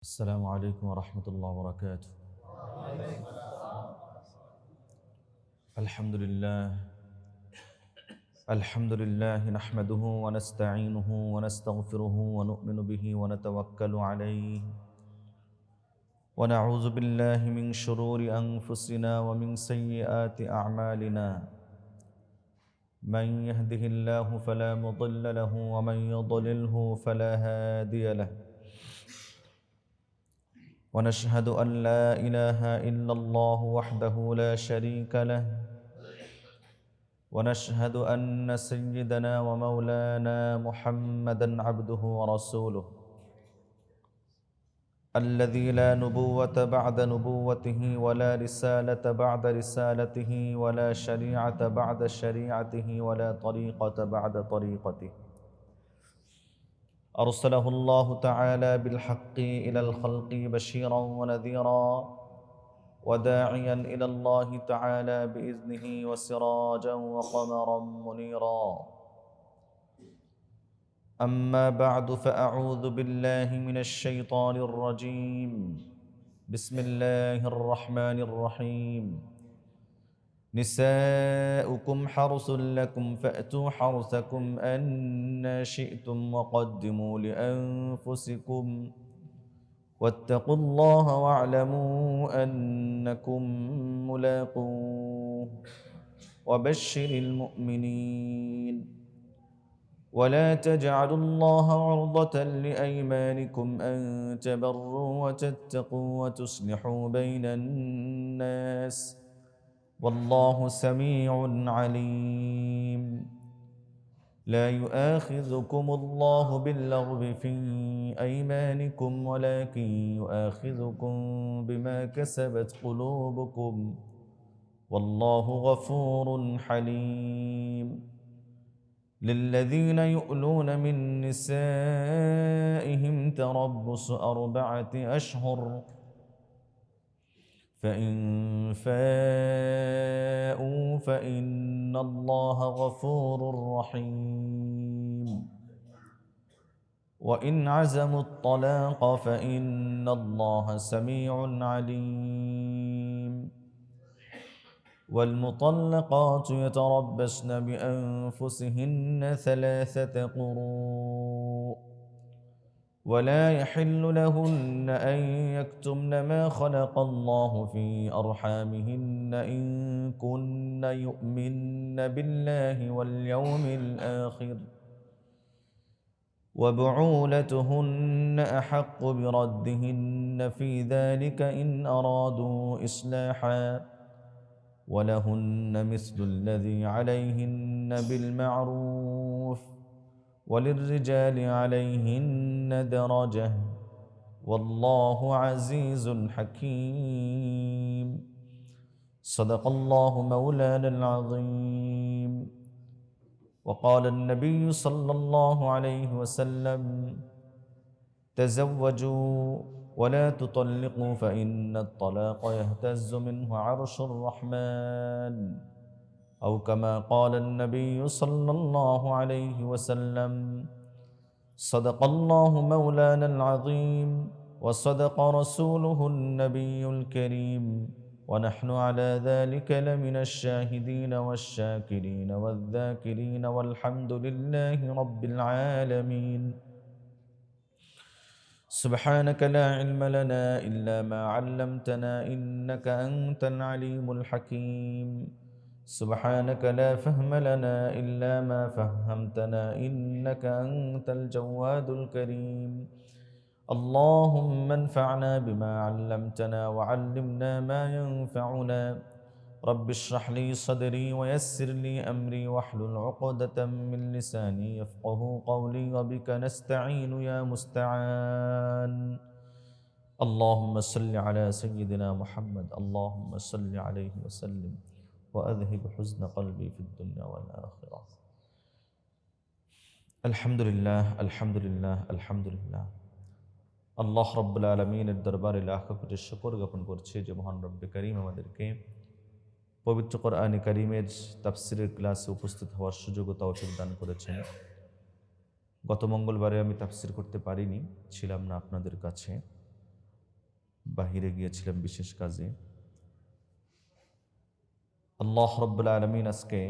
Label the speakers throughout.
Speaker 1: السلام عليكم ورحمة الله وبركاته. الحمد لله نحمده ونستعينه ونستغفره ونؤمن به ونتوكل عليه ونعوذ بالله من شرور أنفسنا ومن سيئات أعمالنا. من يهده الله فلا مضل له ومن يضلله فلا هادي له. ونشهد أن لا إله إلا الله وحده لا شريك له. ونشهد أن سيدنا ومولانا محمدًا عبده ورسوله الذي لا نبوة بعد نبوته ولا رسالة بعد رسالته ولا شريعة بعد شريعته ولا طريقة بعد طريقته. أرسله الله تعالى بالحق إلى الخلق بشيرا ونذيرا وداعيا إلى الله تعالى بإذنه وسراجا وقمرا منيرا. أما بعد فأعوذ بالله من الشيطان الرجيم. بسم الله الرحمن الرحيم. نساؤكم حرث لكم فأتوا حرثكم أنى شئتم وقدموا لأنفسكم واتقوا الله واعلموا أنكم ملاقوه وبشر المؤمنين. ولا تجعلوا الله عرضة لأيمانكم أن تبروا وتتقوا وتصلحوا بين الناس والله سميع عليم. لا يؤاخذكم الله باللغو في أيمانكم ولكن يؤاخذكم بما كسبت قلوبكم والله غفور حليم. للذين يؤلون من نسائهم تربص 4 أشهر فإن فاءوا فإن الله غفور رحيم. وإن عزموا الطلاق فإن الله سميع عليم. والمطلقات يتربصن بأنفسهن 3 قروء ولا يحل لهن أن يكتمن ما خلق الله في أرحامهن إن كن يؤمن بالله واليوم الآخر وبعولتهن أحق بردهن في ذلك إن أرادوا إصلاحا ولهن مثل الذي عليهن بالمعروف وللرجال عليهن درجة والله عزيز حكيم. صدق الله مولانا العظيم. وقال النبي صلى الله عليه وسلم تزوجوا ولا تطلقوا فإن الطلاق يهتز منه عرش الرحمن أو كما قال النبي صلى الله عليه وسلم. صدق الله مولانا العظيم وصدق رسوله النبي الكريم ونحن على ذلك لمن الشاهدين والشاكرين والذاكرين والحمد لله رب العالمين. سبحانك لا علم لنا إلا ما علمتنا إنك أنت العليم الحكيم. سبحانك لا فهم لنا إلا ما فهمتنا إنك أنت الجواد الكريم. اللهم انفعنا بما علمتنا وعلمنا ما ينفعنا. رب اشرح لي صدري ويسر لي أمري واحلل عقدة من لساني يفقه قولي وبك نستعين يا مستعان. اللهم صل على سيدنا محمد اللهم صل عليه وسلم وأذهب حزن قلبي في الدنيا والآخرة. الحمد لله الحمد لله الحمد لله। আল্লাহ রাব্বুল আলামিনের দরবারে লাখো কোটি শুকর জ্ঞাপন করছি যে মহান রব্বে কারীম আমাদেরকে পবিত্র কোরআনে কারীমের তাফসীরের ক্লাসে উপস্থিত হওয়ার সুযোগ ও তৌফিক দান করেছেন। গত মঙ্গলবারে আমি তাফসীর করতে পারিনি, ছিলাম না আপনাদের কাছে। বাহিরে গিয়েছিলাম বিশেষ কাজে। আল্লাহ রাব্বুল আলামিন আজকে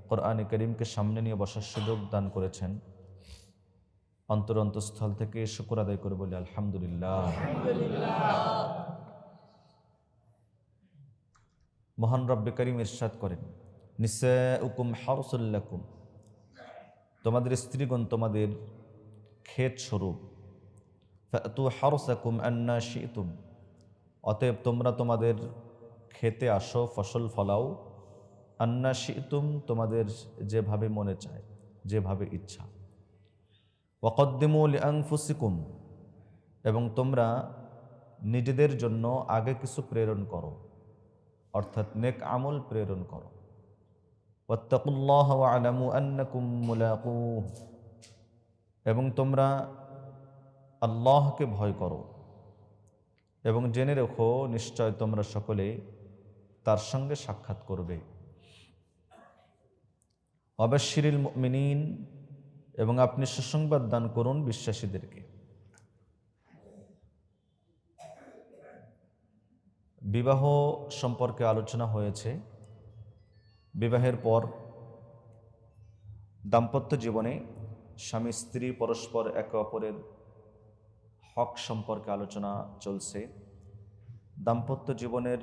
Speaker 1: কোরআনে কারীমকে সামনে নিয়ে বসার সুযোগ দান করেছেন। অন্তরস্থল থেকে শুকর আদায় করে বলি আলহামদুলিল্লাহ। মহান রব্বে কারীম ইরশাদ করেন, নিসাউকুম হারসুল লাকুম, তোমাদের স্ত্রীগণ তোমাদের ক্ষেত স্বরূপ। ফাতু হারসাকুম আন্না শিতুম, অতএব তোমরা তোমাদের খেতে আসো, ফসল ফলাও। আন্না শিতুম, তোমাদের যেভাবে মনে চায়, যেভাবে ইচ্ছা। ওয়াকদ্দিমু লিআনফুসিকুম, এবং তোমরা নিজেদের জন্য আগে কিছু প্রেরণ করো, অর্থাৎ নেক আমল প্রেরণ করো। ওয়াত্তাকুল্লাহ ওয়া'লামু আন্নাকুম মুলাকুহ, এবং তোমরা আল্লাহকে ভয় করো এবং জেনে রেখো নিশ্চয় তোমরা সকলে তার সঙ্গে সাক্ষাৎ করবে। ওয়াবাশশিরিল মুমিনিন, এবং আপনি সুসংবাদ দান করুন বিশ্বাসীদেরকে। বিবাহ সম্পর্কে আলোচনা হয়েছে। বিবাহের পর দাম্পত্য জীবনে স্বামী স্ত্রী পরস্পর একে অপরের হক সম্পর্কে আলোচনা চলছে। দাম্পত্য জীবনের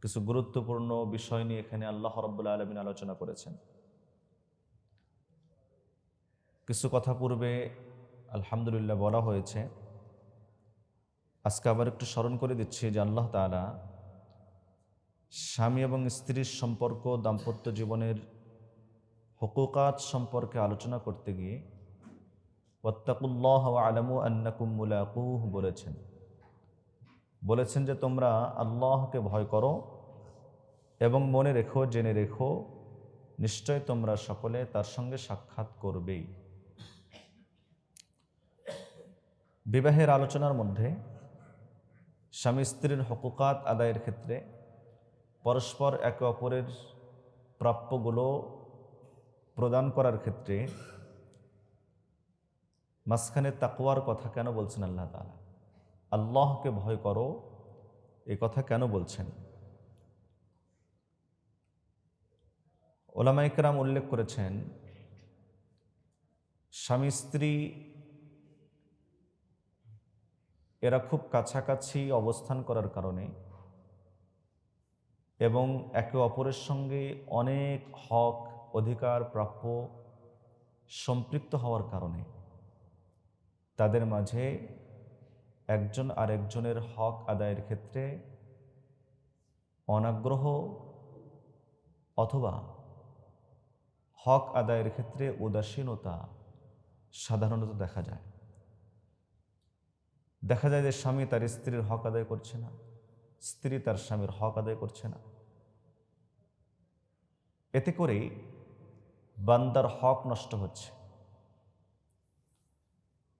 Speaker 1: কিছু গুরুত্বপূর্ণ বিষয় নিয়ে এখানে আল্লাহ রাব্বুল আলামিন আলোচনা করেছেন। কিছু কথা পূর্বে আলহামদুলিল্লাহ বলা হয়েছে। আজকে আবার একটু স্মরণ করে দিচ্ছি যে আল্লাহ তাআলা স্বামী এবং স্ত্রীর সম্পর্ক, দাম্পত্য জীবনের হুকুকাত সম্পর্কে আলোচনা করতে গিয়ে ওয়াত্তাকুল্লাহ ওয়া'লামু আন্নাকুম মুলাকুহ বলেছেন যে তোমরা আল্লাহকে ভয় করো এবং মনে রেখো, জেনে রেখো নিশ্চয় তোমরা সকলে তার সঙ্গে সাক্ষাৎ করবেই। বিবাহের আলোচনার মধ্যে স্বামী স্ত্রীর হুকুকাত আদায়ের ক্ষেত্রে পরস্পর একে অপরের প্রাপ্যগুলো প্রদান করার ক্ষেত্রে মাঝখানে তাকওয়ার কথা কেন বলছেন আল্লাহ তাআলা? আল্লাহকে ভয় করো এই কথা কেন বলছেন? উলামায়ে কেরাম উল্লেখ করেছেন, স্বামী স্ত্রী এরা খুব কাছাকাছি অবস্থান করার কারণে এবং একে অপরের সঙ্গে অনেক হক, অধিকার, প্রাপ্য সম্পৃক্ত হওয়ার কারণে তাদের মাঝে একজন আরেকজনের হক আদায়ের ক্ষেত্রে অনাগ্রহ অথবা হক আদায়ের ক্ষেত্রে উদাসীনতা সাধারণত দেখা যায়। দেখা যায় যে স্বামী তার স্ত্রীর হক আদায় করছে না, স্ত্রী তার স্বামীর হক আদায় করছে না। এতে করে বান্দার হক নষ্ট হচ্ছে।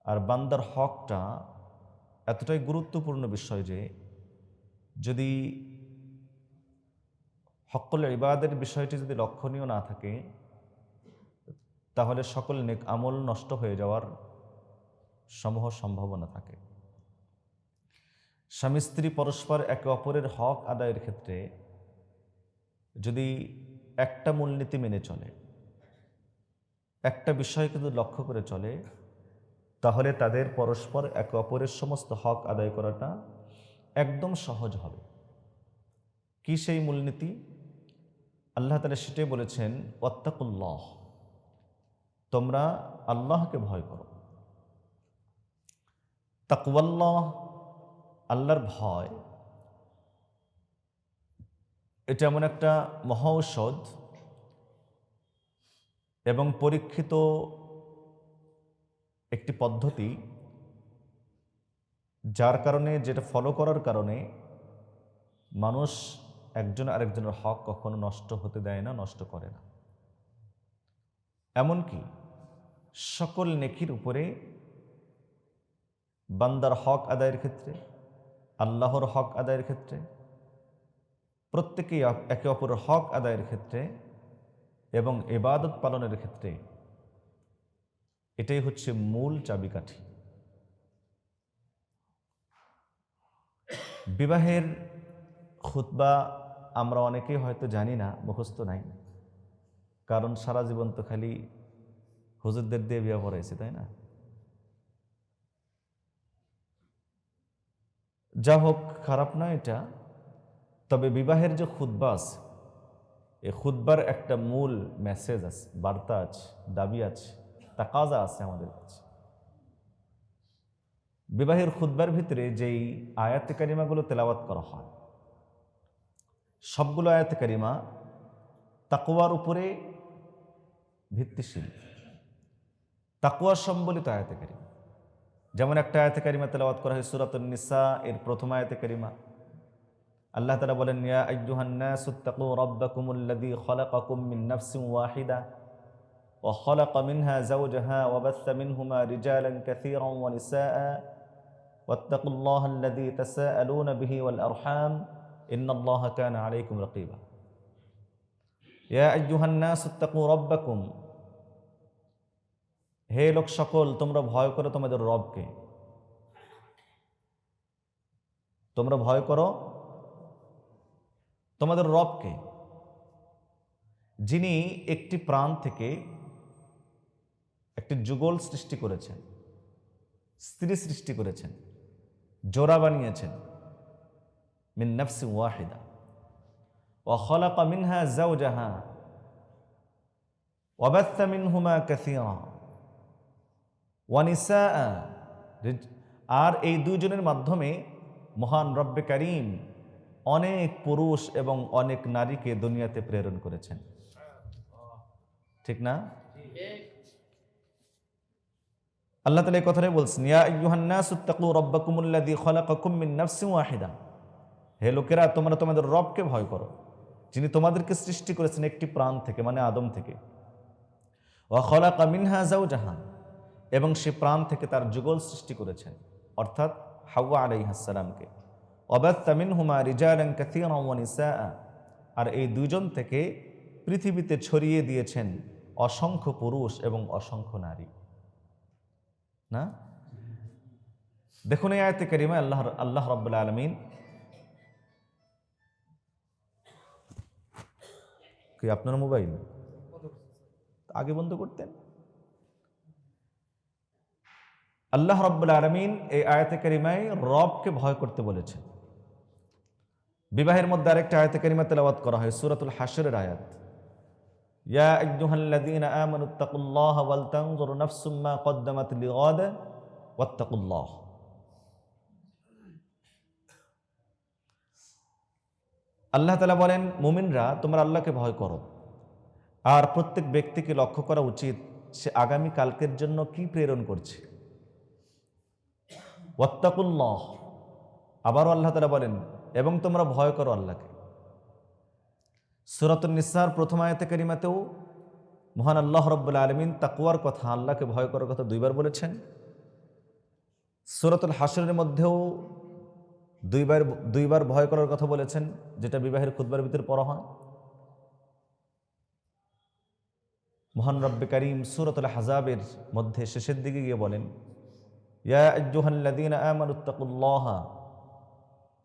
Speaker 1: আর বান্দার হকটা এতটাই গুরুত্বপূর্ণ বিষয় যে যদি হক্কুল ইবাদের বিষয়টি যদি লক্ষণীয় না থাকে তাহলে সকল নেক আমল নষ্ট হয়ে যাওয়ার সমূহ সম্ভাবনা থাকে। স্বামী স্ত্রী পরস্পর একে অপরের হক আদায়ের ক্ষেত্রে যদি একটা মূলনীতি মেনে চলে, একটা বিষয় কিন্তু লক্ষ্য করে চলে, তাহলে তাদের পরস্পর একে অপরের সমস্ত হক আদায় করাটা একদম সহজ হবে। কি সেই মূলনীতি? আল্লাহ তাআলা সেটাই বলেছেন, ওয়াত্তাকুল্লাহ, তোমরা আল্লাহকে ভয় করো। তাকওয়াল্লাহ, আল্লাহর ভয়, এটা এমন একটা মহা ঔষধ এবং পরীক্ষিত একটি পদ্ধতি যার কারণে, যেটা ফলো করার কারণে মানুষ একজন আরেকজনের হক কখনো নষ্ট হতে দেয় না, নষ্ট করে না। এমনকি সকল নেকির উপরে বান্দার হক আদায়ের ক্ষেত্রে, আল্লাহর হক আদায়ের ক্ষেত্রে, প্রত্যেকেই একে অপরের হক আদায়ের ক্ষেত্রে এবং ইবাদত পালনের ক্ষেত্রে এটাই হচ্ছে মূল চাবিকাঠি। বিবাহের খুতবা আমরা অনেকেই হয়তো জানি না, মুখস্থ নাই, কারণ সারা জীবন তো খালি হুজুরদের দিয়ে বিয়ে পড়াইছে, তাই না? যা হোক, খারাপ না এটা। তবে বিবাহের যে খুতবা আছে, এই খুতবার একটা মূল মেসেজ আছে, বার্তা আছে, দাবি আছে, তাকাজা আছে আমাদের কাছে। বিবাহের খুতবার ভিতরে যেই আয়াতে কারিমাগুলো তেলাওয়াত করা হয়, সবগুলো আয়াতে কারিমা তাকওয়ার উপরে ভিত্তিশীল, তাকওয়া সম্বলিত আয়াতে কারিমা। যেমন একটা আয়াতে কারিমা তেলাওয়াত করা হয় সূরাতুন নিসা এর প্রথম আয়াতে কারিমা। আল্লাহ তাআলা বলেন, ইয়া আইয়ুহান নাসুত্তাকু রাব্বাকুমুল্লাযী খালাকাকুম মিন নাফসিন ওয়াহিদা ওয়া খালাকা মিনহা যাওজাহা ওয়া বাসসা মিনহুমা রিজালান কাসীরান ওয়া নিসাআ ওয়াত্তাকুল্লাহাল্লাযী তাসাআলুনা বিহি ওয়াল আরহাম ইন্নাল্লাহা কানা আলাইকুম রাকীবা। ইয়া আইয়ুহান নাসুত্তাকু রাব্বাকুম, হে লোক সকল, তোমরা ভয় করো তোমাদের রবকে। তোমরা ভয় করো তোমাদের রবকে, যিনি একটি প্রাণ থেকে একটি যুগল সৃষ্টি করেছেন, স্ত্রী সৃষ্টি করেছেন, জোড়া বানিয়েছেন। মিন নাফসিন ওয়াহিদা ওয়া খালাকা মিনহা যাওজাহা ওয়া বাসসা মিনহুমা কাসীরা ওয়া নিসাআ, আর এই দুইজনের মাধ্যমে মহান রব্বে কারীম অনেক পুরুষ এবং অনেক নারীকে দুনিয়াতে প্রেরণ করেছেন। ঠিক না? আল্লাহ তাআলা এই কথাটাই বলছেন, ইয়া আইয়ুহান নাসুত্তাকু রাব্বাকুমুল্লাযী খালাকাকুম মিন নাফসিন ওয়াহিদা, হে লোকেরা, তোমরা তোমাদের রবকে ভয় করো, যিনি তোমাদেরকে সৃষ্টি করেছেন একটি প্রাণ থেকে, মানে আদম থেকে। ওয়া খালাকা মিনহা যাওজাহা, এবং সে প্রাণ থেকে তার যুগল সৃষ্টি করেছেন, অর্থাৎ হাওয়া আলাইহিস সালামকে। ওয়া বাসসা মিনহুমা রিজালান কাসীরান ওয়া নিসাআ, আর এই দুইজন থেকে পৃথিবীতে ছড়িয়ে দিয়েছেন অসংখ্য পুরুষ এবং অসংখ্য নারী। না? দেখুন এই আয়াতে কারিমা আল্লাহ রাব্বুল আলামিন, কি আপনার মোবাইল আগে বন্ধ করতেন? আল্লাহ রাব্বুল আলামিন এই আয়াতে কারিমায় রবকে ভয় করতে বলেছেন। বিবাহের মধ্যে আরেকটা আয়াতে কারিমা তেলাওয়াত করা হয় সূরাতুল হাশরের আয়াত, ইয়া আইয়ুহাল্লাযীনা আমানুত্তাকুল্লাহা ওয়াল তানজুর নাফসুম মা কদ্দামাত লিগাদ ওয়াত্তাকুল্লাহ। আল্লাহ তাআলা বলেন, মুমিনরা তোমরা আল্লাহকে ভয় করো, আর প্রত্যেক ব্যক্তিকে লক্ষ্য করা উচিত সে আগামী কালকের জন্য কি প্রেরণ করছে। ওয়াত্তাকুল্লাহ, আবারও আল্লাহ তাআলা বলেন, এবং তোমরা ভয় করো আল্লাহকে। সূরাতুন নিসার প্রথম আয়াতে কারিমাতেও মহান আল্লাহ রাব্বুল আলামিন তাকওয়ার কথা, আল্লাহকে ভয় করার কথা দুইবার বলেছেন। সূরাতুল হাশরের মধ্যেও দুইবার ভয় করার কথা বলেছেন, যেটা বিবাহের খুতবার ভিতরে পড়া হয়। মহান রব্বে কারীম সূরাতুল আহজাবের মধ্যে শেষের দিকে গিয়ে বলেন, ইয়া আইয়ুহাল্লাযীনা আমানুত্তাকুল্লাহা,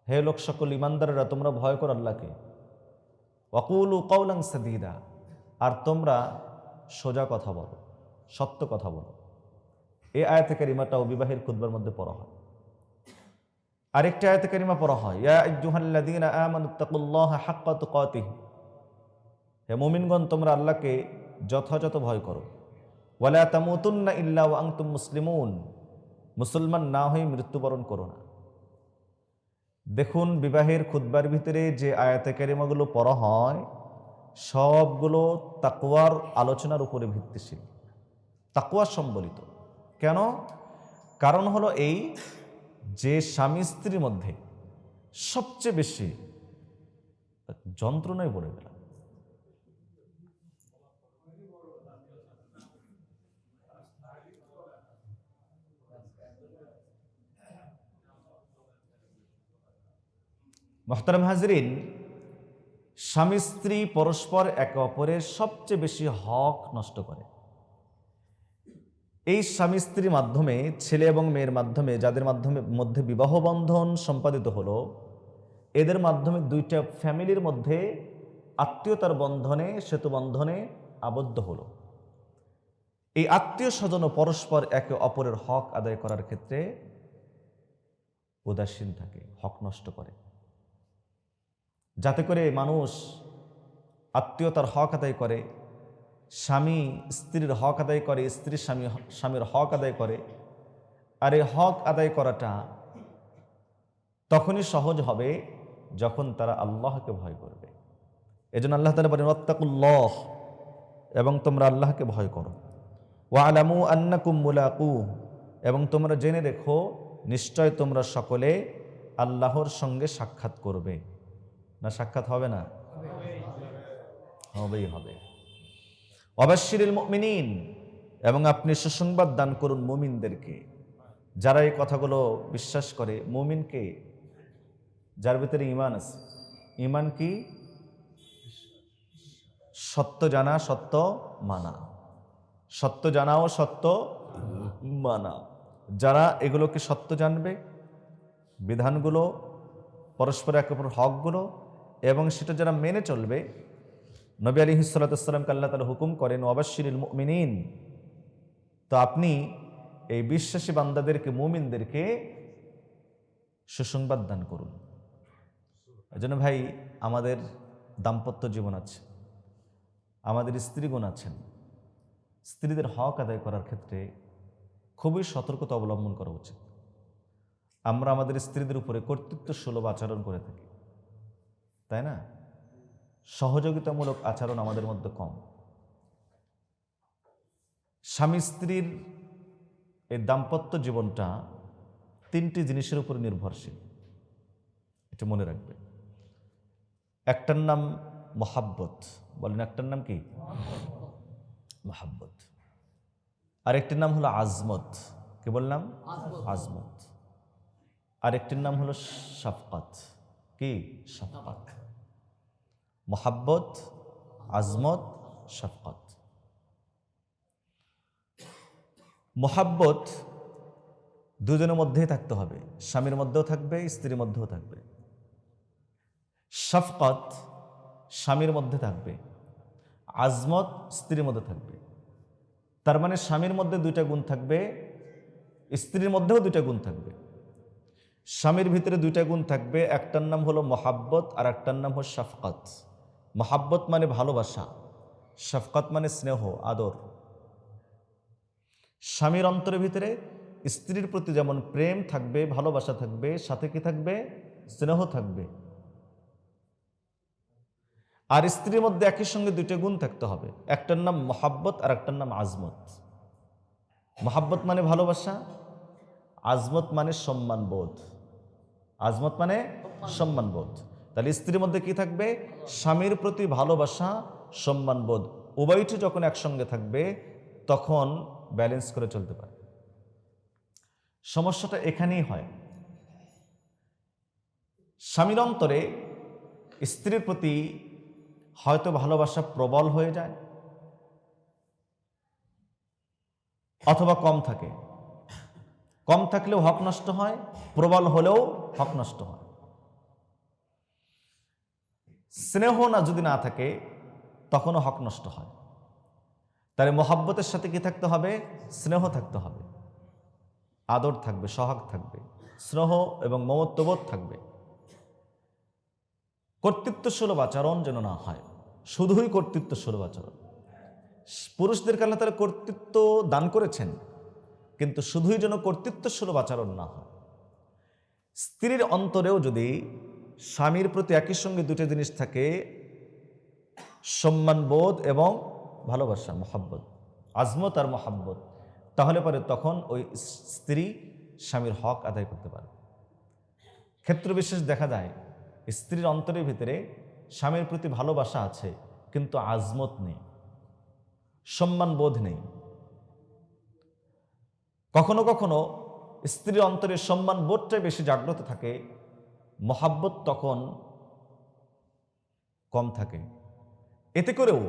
Speaker 1: হে লোক সকল, ইমানদাররা তোমরা ভয় করো আল্লাহকে। ওয়াকুলু কাওলান সাদীদা, আর তোমরা সোজা কথা বলো, সত্য কথা বলো। এই আয়াতে কারিমাটাও বিবাহের খুতবার মধ্যে পড়া হয়। আরেকটা আয়াতে কারিমা পড়া হয়, ইয়া আইয়ুহাল্লাযীনা আমানুত্তাকুল্লাহা হাক্কা তুকাতিহি, হে মুমিনগণ তোমরা আল্লাহকে যথাযথ ভয় করো। ওয়ালা তামুতুন্না ইল্লা ওয়া আনতুম মুসলিমুন, মুসলমান না হয়ে মৃত্যুবরণ করো না। দেখুন, বিবাহের খুতবার ভিতরে যে আয়াতে কারিমাগুলো পড়া হয় সবগুলো তাকওয়ার আলোচনার উপরে ভিত্তিশীল, তাকওয়া সম্বলিত। কেন? কারণ হলো এই যে স্বামী স্ত্রীর মধ্যে সবচেয়ে বেশি যন্ত্রণায় পড়ে গেল। মুহতারাম হাজরিন, স্বামী স্ত্রী পরস্পর একে অপরের সবচেয়ে বেশি হক নষ্ট করে। এই স্বামী স্ত্রীর মাধ্যমে, ছেলে এবং মেয়ের মাধ্যমে, যাদের মধ্যে বিবাহ বন্ধন সম্পাদিত হলো, এদের মাধ্যমে দুইটা ফ্যামিলির মধ্যে আত্মীয়তার বন্ধনে, সেতু বন্ধনে আবদ্ধ হলো। এই আত্মীয় স্বজন পরস্পর একে অপরের হক আদায় করার ক্ষেত্রে উদাসীন থাকে, হক নষ্ট করে, যাতে করে মানুষ আত্মীয়তার হক আদায় করে, স্বামী স্ত্রীর হক আদায় করে, স্ত্রী স্বামীর হক আদায় করে। আর এই হক আদায় করাটা তখনই সহজ হবে যখন তারা আল্লাহকে ভয় করবে। এজন্য আল্লাহ তাআলা বলেন ওয়াত্তাকুল্লাহ, এবং তোমরা আল্লাহকে ভয় করো। ওয়ালামু আন্নাকুম মুলাকু, এবং তোমরা জেনে রেখো নিশ্চয় তোমরা সকলে আল্লাহর সঙ্গে সাক্ষাৎ করবে। না সাক্ষাৎ হবে না? হবেই হবে। ওয়াবাশশিরিল মুমিনিন, এবং আপনি সুসংবাদ দান করুন মুমিনদেরকে। যারা এই কথাগুলো বিশ্বাস করে, মুমিনকে, যার ভিতরে ঈমান আছে। ঈমান কি? সত্য জানা, সত্য মানা। সত্য জানা ও সত্য মানা। যারা এগুলোকে সত্য জানবে, বিধানগুলো, পরস্পর একে অপরের হকগুলো, এবং সেটা যারা মেনে চলবে, নবী আলাইহিস সালাতু ওয়াস সালামকে আল্লাহ তাআলা হুকুম করেন ওয়াবাশশিরিল মুমিনিন, তো আপনি এই বিশ্বাসী বান্দাদেরকে, মুমিনদেরকে সুসংবাদ দান করুন। এজন্য ভাই, আমাদের দাম্পত্য জীবন আছে, আমাদের স্ত্রীগণ আছেন। স্ত্রীদের হক আদায় করার ক্ষেত্রে খুবই সতর্কতা অবলম্বন করা উচিত। আমরা আমাদের স্ত্রীদের উপরে কর্তৃত্বসুলভ আচরণ করে থাকি, তাই না? সহযোগিতামূলক আচরণ আমাদের মধ্যে কম। স্বামী স্ত্রীর এই দাম্পত্য জীবনটা তিনটি জিনিসের উপর নির্ভরশীল, এটা মনে রাখবে। একটার নাম মহাব্বত, বলেন একটার নাম কি? মহাব্বত। আরেকটির নাম হলো আজমত। কি বললাম? আজমত। আরেকটির নাম হলো শাফকাত। কি? শাফকাত। মহাব্বত, আজমত, শাফকাত। মহাব্বত দুজনের মধ্যেই থাকতে হবে, স্বামীর মধ্যেও থাকবে, স্ত্রীর মধ্যেও থাকবে। শাফকাত স্বামীর মধ্যে থাকবে, আজমত স্ত্রীর মধ্যে থাকবে। তার মানে স্বামীর মধ্যে দুইটা গুণ থাকবে, স্ত্রীর মধ্যেও দুইটা গুণ থাকবে। স্বামীর ভিতরে দুইটা গুণ থাকবে, একটার নাম হলো মহাব্বত আর একটার নাম হলো শাফকাত। মহাব্বত মানে ভালোবাসা, শাফকাত মানে স্নেহ, আদর। স্বামীর অন্তরের ভিতরে স্ত্রীর প্রতি যেমন প্রেম থাকবে, ভালোবাসা থাকবে, সাথে কি থাকবে? স্নেহ থাকবে। আর স্ত্রীর মধ্যে একই সঙ্গে দুইটা গুণ থাকতে হবে, একটার নাম মহাব্বত আর একটার নাম আজমত। মহাব্বত মানে ভালোবাসা, আজমত মানে সম্মানবোধ। আজমত মানে সম্মানবোধ। তাহলে স্ত্রীর মধ্যে কি থাকবে? স্বামীর প্রতি ভালোবাসা, সম্মানবোধ। উভয়টি যখন একসঙ্গে থাকবে তখন ব্যালেন্স করে চলতে পারে। সমস্যাটা এখানেই হয়, স্বামীর অন্তরে স্ত্রীর প্রতি হয়তো ভালোবাসা প্রবল হয়ে যায় অথবা কম থাকে। কম থাকলেও হক নষ্ট হয়, প্রবল হলেও হক নষ্ট হয়। স্নেহ যদি না থাকে তখনও হক নষ্ট হয়। তাই মহাব্বতের সাথে কি থাকতে হবে? স্নেহ থাকতে হবে, আদর থাকবে, সোহাগ থাকবে, স্নেহ এবং মমত্ববোধ থাকবে। কর্তৃত্বসুলভ আচরণ যেন না হয়, শুধুই কর্তৃত্বসুলভ আচরণ। পুরুষদেরকে আল্লাহ তাআলা কর্তৃত্ব দান করেছেন, কিন্তু শুধুই যেন কর্তৃত্বসুলভ আচরণ না হয়। স্ত্রীর অন্তরেও যদি স্বামীর প্রতি একই সঙ্গে দুটো জিনিস থাকে, সম্মানবোধ এবং ভালোবাসা, মহাব্বত, আজমত আর মহাব্বত, তাহলে পরে তখন ওই স্ত্রী স্বামীর হক আদায় করতে পারে। ক্ষেত্র বিশেষ দেখা যায় স্ত্রীর অন্তরের ভিতরে স্বামীর প্রতি ভালোবাসা আছে কিন্তু আজমত নেই, সম্মানবোধ নেই। কখনো কখনো স্ত্রীর অন্তরে সম্মানবোধটাই বেশি জাগ্রত থাকে, মহাব্বত তখন কম থাকে, এতে করেও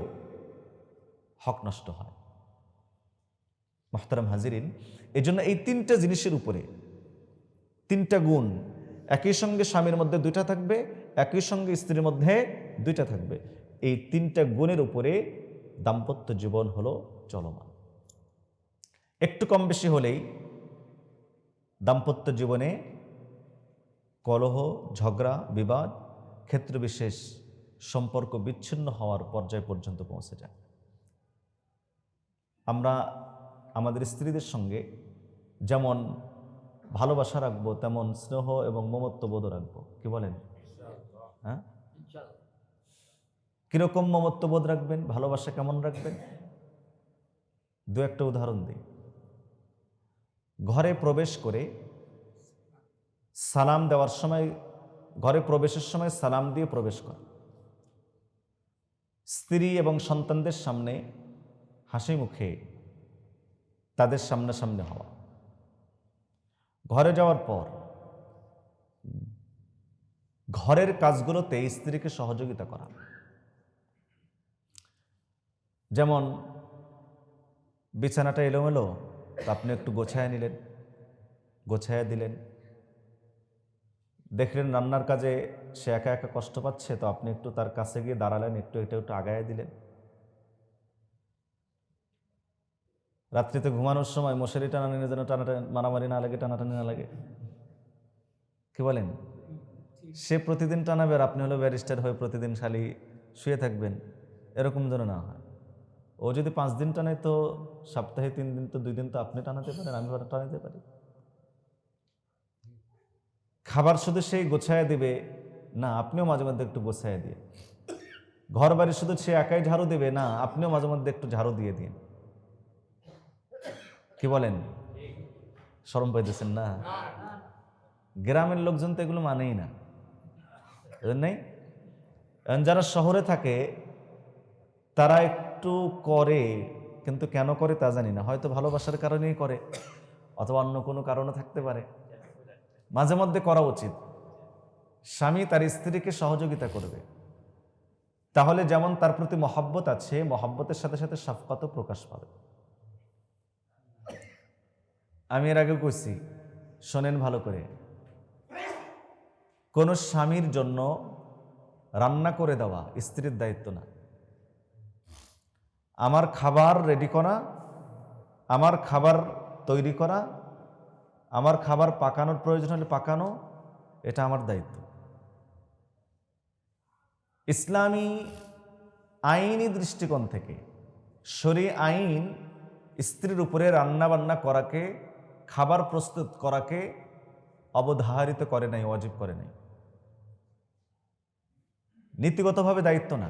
Speaker 1: হক নষ্ট হয়। মুহতারাম হাজিরিন, এজন্য এই তিনটা জিনিসের উপরে, তিনটা গুণ, একই সঙ্গে স্বামীর মধ্যে দুইটা থাকবে, একই সঙ্গে স্ত্রীর মধ্যে দুইটা থাকবে। এই তিনটা গুণের উপরে দাম্পত্য জীবন হলো চলমান। একটু কম বেশি হলেই দাম্পত্য জীবনে কলহ, ঝগড়া, বিবাদ, ক্ষেত্রবিশেষ সম্পর্ক বিচ্ছিন্ন হওয়ার পর্যায় পর্যন্ত পৌঁছে যায়। আমরা আমাদের স্ত্রীদের সঙ্গে যেমন ভালোবাসা রাখবো, তেমন স্নেহ এবং মমত্ববোধ রাখবো। কি বলেন? হ্যাঁ, কিরকম মমত্ববোধ রাখবেন, ভালোবাসা কেমন রাখবেন? দু একটা উদাহরণ দিই। ঘরে প্রবেশ করে সালাম দেওয়ার সময়, ঘরে প্রবেশের সময় সালাম দিয়ে প্রবেশ করা, স্ত্রী এবং সন্তানদের সামনে হাসি মুখে তাদের সামনাসামনি হওয়া, ঘরে যাওয়ার পর ঘরের কাজগুলোতে স্ত্রীকে সহযোগিতা করা। যেমন বিছানাটা এলোমেলো, আপনি একটু গোছায় নিলেন, গোছায় দিলেন। দেখলেন রান্নার কাজে সে একা একা কষ্ট পাচ্ছে, তো আপনি একটু তার কাছে গিয়ে দাঁড়ালেন, একটু এটা একটু আগায় দিলেন। রাত্রিতে ঘুমানোর সময় মশারি টানানি যেন মারামারি না লাগে, টানাটানি না লাগে। কি বলেন? সে প্রতিদিন টানাবে আর আপনি হলো ব্যারিস্টার হয়ে প্রতিদিন খালি শুয়ে থাকবেন, এরকম যেন না হয়। ও যদি 5 দিন টানে, তো সপ্তাহে 3 দিন, তো 2 দিন তো আপনি টানাতে পারেন, আমি টানাতে পারি। খাবার শুধু সেই গোছায় দিবে না, আপনিও মাঝে মধ্যে একটু গোছায় দিয়ে। ঘর বাড়ি শুধু সে একাই ঝাড়ু দেবে না, আপনিও মাঝে মধ্যে একটু ঝাড়ু দিয়ে দিন। কি বলেন? শরম পাইতেছেন না? গ্রামের লোকজন তো এগুলো মানেই না, নেই। যারা শহরে থাকে তারা একটু করে, কিন্তু কেন করে তা জানি না। হয়তো ভালোবাসার কারণেই করে, অথবা অন্য কোনো কারণে থাকতে পারে। মাঝে মধ্যে করা উচিত। স্বামী তার স্ত্রীকে সহযোগিতা করবে, তাহলে যেমন তার প্রতি মহব্বত আছে, মহব্বতের সাথে সাথে শাফকাতও প্রকাশ পাবে। আমি এর আগে কইছি, শোনেন ভালো করে। কোন স্বামীর জন্য রান্না করে দেওয়া স্ত্রীর দায়িত্ব না। আমার খাবার রেডি করা, আমার খাবার তৈরি করা, আমার খাবার পাকানোর প্রয়োজন হলে পাকানো, এটা আমার দায়িত্ব। ইসলামী আইনি দৃষ্টিকোণ থেকে শরীয়ত আইন স্ত্রীর উপরে রান্না বান্না করাকে, খাবার প্রস্তুত করাকে অবধারিত করে নাই, ওয়াজিব করে নাই। নীতিগতভাবে দায়িত্ব না।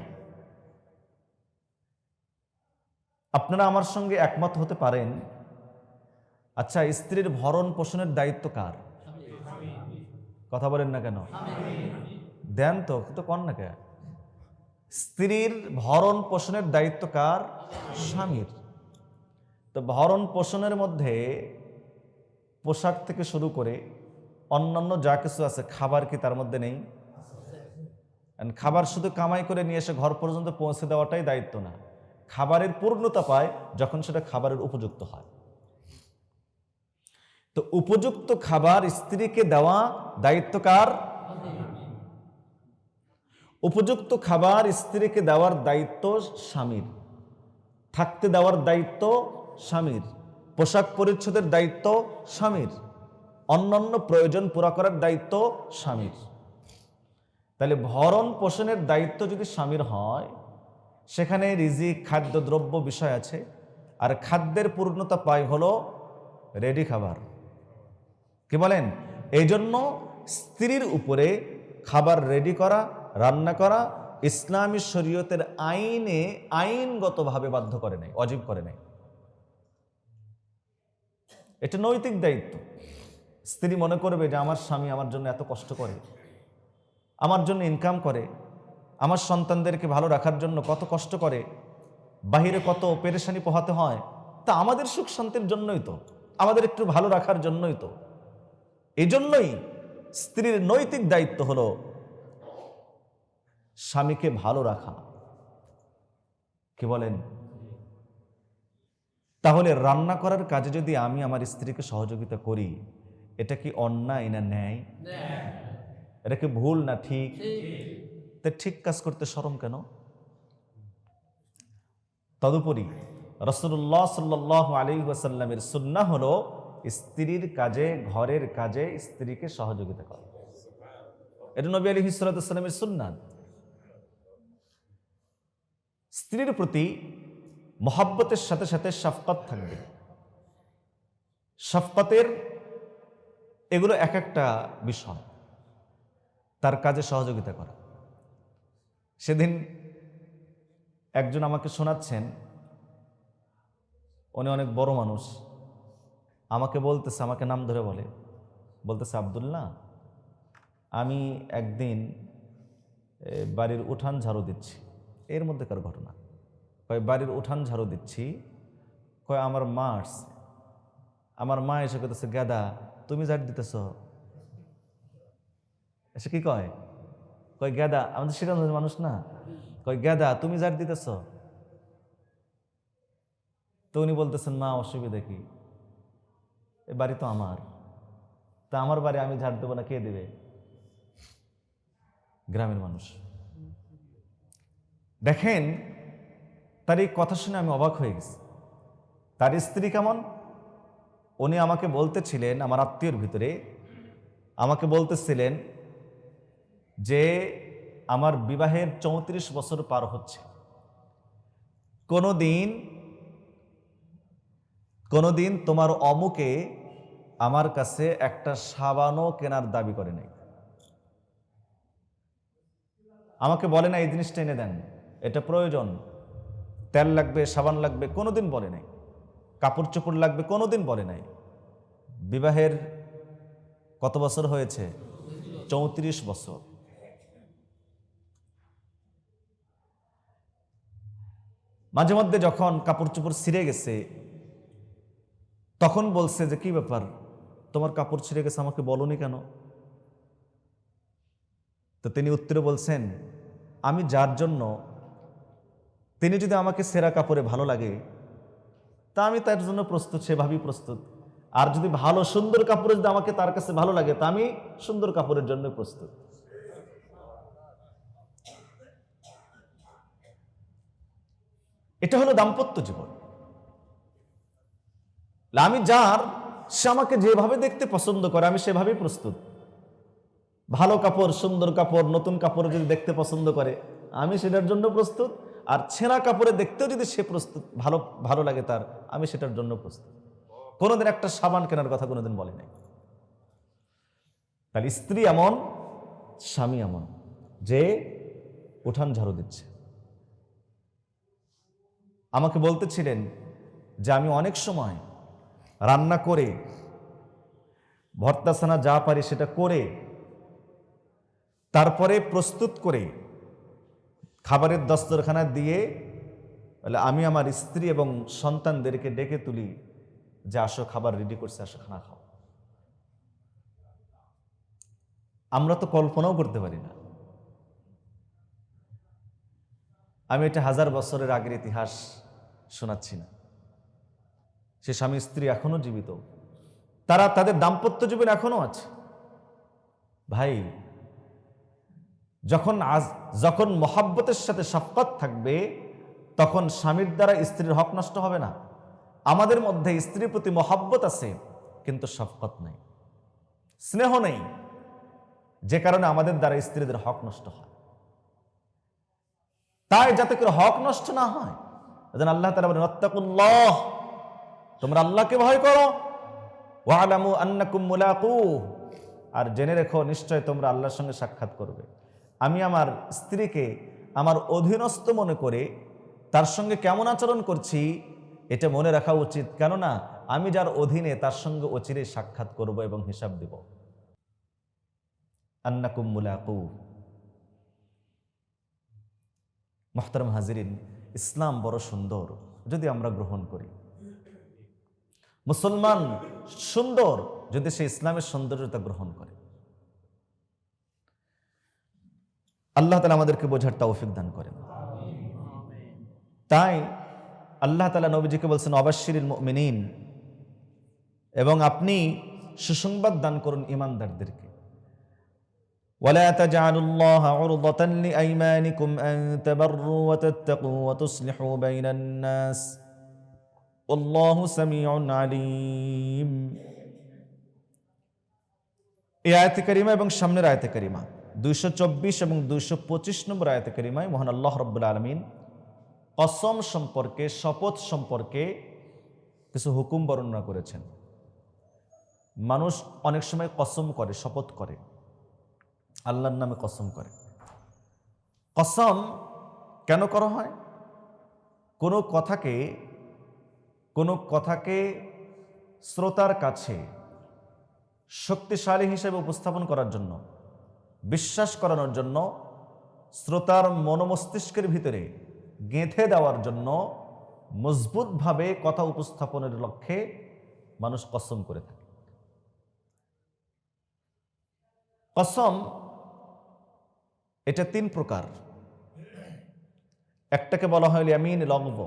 Speaker 1: আপনারা আমার সঙ্গে একমত হতে পারেন, আচ্ছা স্ত্রীর ভরণ পোষণের দায়িত্ব কার? কথা বলেন না কেন? দেন তো, তো কন না কে? স্ত্রীর ভরণ পোষণের দায়িত্ব কার? স্বামীর। তো ভরণ পোষণের মধ্যে পোশাক থেকে শুরু করে অন্যান্য যা কিছু আছে, খাবার কি তার মধ্যে নেই? খাবার শুধু কামাই করে নিয়ে এসে ঘর পর্যন্ত পৌঁছে দেওয়াটাই দায়িত্ব না। খাবারের পূর্ণতা পায় যখন সেটা খাবারের উপযুক্ত হয়। তো উপযুক্ত খাবার স্ত্রীকে দেওয়া দায়িত্ব কার? উপযুক্ত খাবার স্ত্রীকে দেওয়ার দায়িত্ব স্বামীর, থাকতে দেওয়ার দায়িত্ব স্বামীর, পোশাক পরিচ্ছদের দায়িত্ব স্বামীর, অন্যান্য প্রয়োজন পুরা করার দায়িত্ব স্বামীর। তাহলে ভরণ পোষণের দায়িত্ব যদি স্বামীর হয়, সেখানে রিজিক, খাদ্যদ্রব্য বিষয় আছে। আর খাদ্যের পূর্ণতা পায় হলো রেডি খাবার। কি বলেন? এই জন্য স্ত্রীর উপরে খাবার রেডি করা, রান্না করা ইসলামী শরীয়তের আইনে আইনগতভাবে বাধ্য করে নাই, ওয়াজিব করে নাই। এটা নৈতিক দায়িত্ব। স্ত্রী মনে করবে যে আমার স্বামী আমার জন্য এত কষ্ট করে, আমার জন্য ইনকাম করে, আমার সন্তানদেরকে ভালো রাখার জন্য কত কষ্ট করে, বাহিরে কত পেরেশানি পোহাতে হয়, তা আমাদের সুখ শান্তির জন্যই তো, আমাদের একটু ভালো রাখার জন্যই তো। এই জন্যই স্ত্রীর নৈতিক দায়িত্ব হলো স্বামীকে ভালো রাখা। কি বলেন? তাহলে রান্না করার কাজে যদি আমি আমার স্ত্রীকে সহযোগিতা করি, এটা কি অন্যায় না ন্যায়? এটা কি ভুল না ঠিক? তা ঠিক কাজ করতে শরম কেন? তদুপরি রাসূলুল্লাহ সাল্লাল্লাহু আলাইহি ওয়াসাল্লামের সুন্নাহ হলো স্ত্রীর কাজে, ঘরের কাজে স্ত্রীকে সহযোগিতা করা। এটা নবী আলাইহিস সালাতু ওয়াস সালামের সুন্নাত। স্ত্রীর প্রতি মহব্বতের সাথে সাথে শাফকাত থাকবে। শাফকাতের এগুলো এক একটা বিষয়, তার কাজে সহযোগিতা করা। সেদিন একজন আমাকে শোনাচ্ছেন, উনি অনেক বড় মানুষ, আমাকে বলতেছে, আমাকে নাম ধরে বলতেছে, আব্দুল্লাহ, আমি একদিন বাড়ির উঠান ঝাড়ু দিচ্ছি। এর মধ্যেকার ঘটনা। কয় বাড়ির উঠান ঝাড়ু দিচ্ছি, কয় আমার মা আসছে। আমার মা এসে কইতেছে, গাদা তুমি ঝাড়ু দিতেছ? এসে কি কয়? কয় গাদা, আমাদের সেখানে মানুষ না, কয় গাদা তুমি ঝাড়ু দিতেছ? তো উনি বলতেছেন, মা অসুবিধা কি, এ বাড়ি তো আমার, তা আমার বাড়ি আমি ঝাড় দেবো না, কে দেবে? গ্রামের মানুষ। দেখেন, তার এই কথা শুনে আমি অবাক হয়ে গেছি। তার স্ত্রী কেমন? উনি আমাকে বলতেছিলেন, আমার আত্মীয়র ভিতরে আমাকে বলতেছিলেন যে আমার বিবাহের 34 বছর পার হচ্ছে, কোনোদিন তোমার অমুকে আমার কাছে একটা সাবানও কেনার দাবি করে নাই। আমাকে বলে না এই জিনিসটা এনে দেন, এটা প্রয়োজন, তেল লাগবে, সাবান লাগবে, কোনোদিন বলে নাই। কাপড় চোপড় লাগবে, কোনোদিন বলে নাই। বিবাহের কত বছর হয়েছে? 34 বছর। মাঝে মধ্যে যখন কাপড় চোপড় ছিঁড়ে গেছে, তখন বলছে যে কি ব্যাপার, তোমার কাপড় ছিঁড়ে গেছে, আমাকে বলনি কেন? তো তিনি উত্তরে বলছেন, আমি যার জন্য, তিনি যদি আমাকে ছেঁড়া কাপড়ে ভালো লাগে, তা আমি তার জন্য প্রস্তুত, সেভাবেই প্রস্তুত। আর যদি ভালো সুন্দর কাপড়ে যদি আমাকে তার কাছে ভালো লাগে, তা আমি সুন্দর কাপড়ের জন্য প্রস্তুত। এটা হলো দাম্পত্য জীবন। আমি যার, সে আমাকে যেভাবে দেখতে পছন্দ করে আমি সেভাবেই প্রস্তুত। ভালো কাপড়, সুন্দর কাপড়, নতুন কাপড় যদি দেখতে পছন্দ করে আমি সেটার জন্য প্রস্তুত। আর ছেঁড়া কাপড়ে দেখতেও যদি সে প্রস্তুত, ভালো লাগে তার, আমি সেটার জন্য প্রস্তুত। কোনোদিন একটা সাবান কেনার কথা কোনোদিন বলে নাই। তাহলে স্ত্রী এমন, স্বামী এমন, যে উঠান ঝাড়ু দিচ্ছে। আমাকে বলতেছিলেন যে আমি অনেক সময় রান্না করে, ভর্তা ছানা যা পারি সেটা করে, তারপরে প্রস্তুত করে খাবারের দস্তরখানা দিয়ে আমি আমার স্ত্রী এবং সন্তানদেরকে ডেকে তুলি যে আসো, খাবার রেডি করছে, আসো খানা খাও। আমরা তো কল্পনাও করতে পারি না। আমি এটা 1000 বছরের আগের ইতিহাস শোনাচ্ছি না। সে স্বামী স্ত্রী এখনো জীবিত, তারা তাদের দাম্পত্য জীবন এখনো আছে। ভাই, যখন মহাব্বতের সাথে শাফকাত থাকবে, তখন স্বামীর দ্বারা স্ত্রীর হক নষ্ট হবে না। আমাদের মধ্যে স্ত্রীর প্রতি মহাব্বত আছে, কিন্তু শাফকাত নেই, স্নেহ নেই, যে কারণে আমাদের দ্বারা স্ত্রীদের হক নষ্ট হয়। তাই যাতে করে হক নষ্ট না হয়, আল্লাহ তাআলা বলেন, ওয়াত্তাকুল্লাহ, তোমরা আল্লাহকে ভয় করো, ওয়ালামু আন্নাকুম মুলাকুহ, আর জেনে রেখো নিশ্চয় তোমরা আল্লাহর সঙ্গে সাক্ষাৎ করবে। আমি আমার স্ত্রীকে আমার অধীনস্থ মনে করে তার সঙ্গে কেমন আচরণ করছি এটা মনে রাখা উচিত, কেননা আমি যার অধীনে তার সঙ্গে অচিরে সাক্ষাৎ করব এবং হিসাব দেব। আন্নাকুম মুলাকুহ। মুহতারাম হাজিরিন, ইসলাম বড় সুন্দর যদি আমরা গ্রহণ করি। মুসলমান সুন্দর যদি সে ইসলামের সৌন্দর্যতা গ্রহণ করে। আল্লাহ তাআলা আমাদেরকে বোঝার তৌফিক দান করেন। তাই আল্লাহ তাআলা নবীজিকে বলছেন, অবাশশিরিল মুমিনিন, এবং আপনি সুসংবাদ দান করুন ঈমানদারদেরকে। ولا تجعلوا الله عرضة لأيمانكم أن تبروا وتتقوا وتصلحوا بين الناس والله سميع عليم। এই আয়াতে কারিমা এবং সামনের আয়াতে কারিমা 224 এবং 225 নম্বর আয়াতে কারিমায় মহান আল্লাহ রাব্বুল আলামিন কসম সম্পর্কে, শপথ সম্পর্কে কিছু হুকুম বর্ণনা করেছেন। মানুষ অনেক সময় কসম করে, শপথ করে, আল্লাহর নামে কসম করে। কসম কেন করা হয়? কোনো কথাকে শ্রোতার কাছে শক্তিশালী হিসেবে উপস্থাপন করার জন্য, বিশ্বাস করানোর জন্য, শ্রোতার মনোমস্তিষ্কের ভিতরে গেঁথে দেওয়ার জন্য, মজবুতভাবে কথা উপস্থাপনের লক্ষ্যে মানুষ কসম করে থাকে। কসম এটা 3 প্রকার। একটাকে বলা হয় ইয়ামিন লগব,